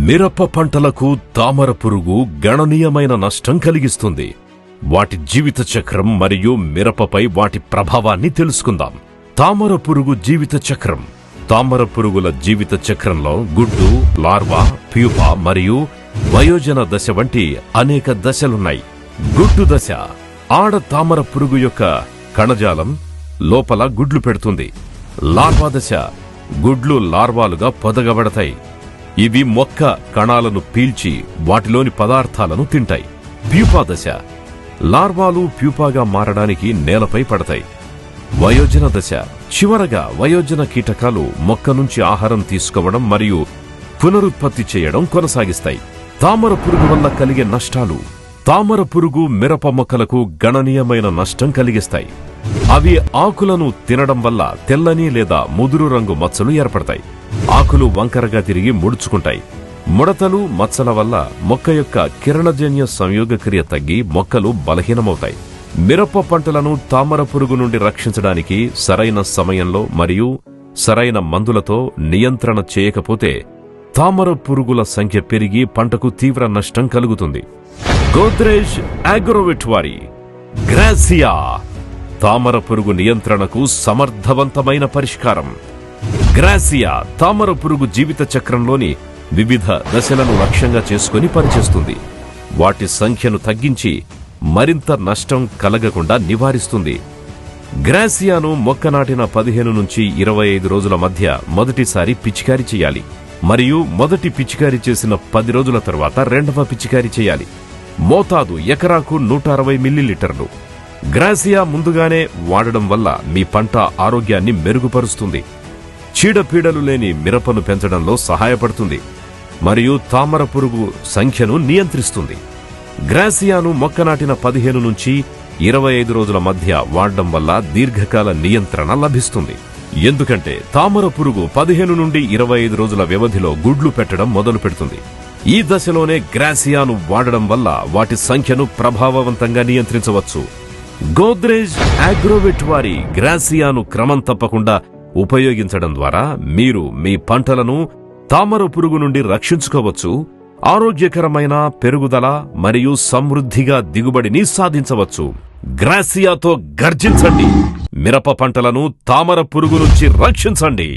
మిరప పంటలకు తామర పురుగు గణనీయమైన నష్టం కలిగిస్తుంది. వాటి జీవిత చక్రం మరియు మిరపపై వాటి ప్రభావాన్ని తెలుసుకుందాం. తామర పురుగు జీవిత చక్రం. తామర పురుగుల జీవిత చక్రంలో గుడ్డు, లార్వా, ప్యూపా మరియు వయోజన దశ వంటి అనేక దశలున్నాయి. గుడ్డు దశ. ఆడ తామర పురుగు యొక్క కణజాలం లోపల గుడ్లు పెడుతుంది. లార్వా దశ. గుడ్లు లార్వాలుగా పొదగబడతాయి. ఇవి మొక్క కణాలను పీల్చి వాటిలోని పదార్థాలను తింటాయి. ప్యూపా దశ. లార్వాలు ప్యూపాగా మారడానికి నేలపై పడతాయి. వయోజన దశ. చివరగా వయోజన కీటకాలు మొక్క నుంచి ఆహారం తీసుకోవడం మరియు పునరుత్పత్తి చేయడం కొనసాగిస్తాయి. తామర పురుగు వల్ల కలిగే నష్టాలు. తామర పురుగు మిరప మొక్కలకు గణనీయమైన నష్టం కలిగిస్తాయి. అవి ఆకులను తినడం వల్ల తెల్లని లేదా ముదురు రంగు మచ్చలు ఏర్పడతాయి. ఆకులు వంకరగా తిరిగి ముడుచుకుంటాయి. ముడతలు, మచ్చల వల్ల మొక్క యొక్క కిరణజన్య సంయోగక్రియ తగ్గి మొక్కలు బలహీనమవుతాయి. మిరప పంటలను తామర పురుగు నుండి రక్షించడానికి సరైన సమయంలో మరియు సరైన మందులతో నియంత్రణ చేయకపోతే తామర పురుగుల సంఖ్య పెరిగి పంటకు తీవ్ర నష్టం కలుగుతుంది. గోద్రేజ్ అగ్రోవెట్ వారి గ్రాసియా తామర పురుగు నియంత్రణకు సమర్థవంతమైన పరిష్కారం. గ్రాసియా తామర పురుగు జీవిత చక్రంలోని వివిధ దశలను లక్ష్యంగా చేసుకుని పనిచేస్తుంది. వాటి సంఖ్యను తగ్గించి మరింత నష్టం కలగకుండా నివారిస్తుంది. గ్రాసియాను మొక్క నాటిన 15 నుంచి 25 రోజుల మధ్య మొదటిసారి పిచికారీ చేయాలి మరియు మొదటి పిచికారీ చేసిన 10 రోజుల తర్వాత రెండవ పిచికారీ చేయాలి. మోతాదు ఎకరాకు 160 మిల్లీలీటర్లు. గ్రాసియా ముందుగానే వాడడం వల్ల మీ పంట ఆరోగ్యాన్ని మెరుగుపరుస్తుంది. చీడపీడలు లేని మిరపను పెంచడంలో సహాయపడుతుంది మరియు తామర పురుగు సంఖ్యను నియంత్రిస్తుంది. గ్రాసియాను మొక్క నాటిన 15 నుంచి 25 రోజుల మధ్య వాడడం వల్ల దీర్ఘకాల నియంత్రణ లభిస్తుంది. ఎందుకంటే తామర పురుగు 15 నుండి 25 రోజుల వ్యవధిలో గుడ్లు పెట్టడం మొదలు పెడుతుంది. ఈ దశలోనే గ్రాసియాను వాడడం వల్ల వాటి సంఖ్యను ప్రభావవంతంగా నియంత్రించవచ్చు. గోద్రేజ్ అగ్రోవెట్ వారి గ్రాసియాను క్రమం తప్పకుండా ఉపయోగించడం ద్వారా మీరు మీ పంటలను తామర పురుగు నుండి రక్షించుకోవచ్చు. ఆరోగ్యకరమైన పెరుగుదల మరియు సమృద్ధిగా దిగుబడిని సాధించవచ్చు. గ్రాసియాతో గర్జించండి. మిరప పంటలను తామర పురుగు నుంచి రక్షించండి.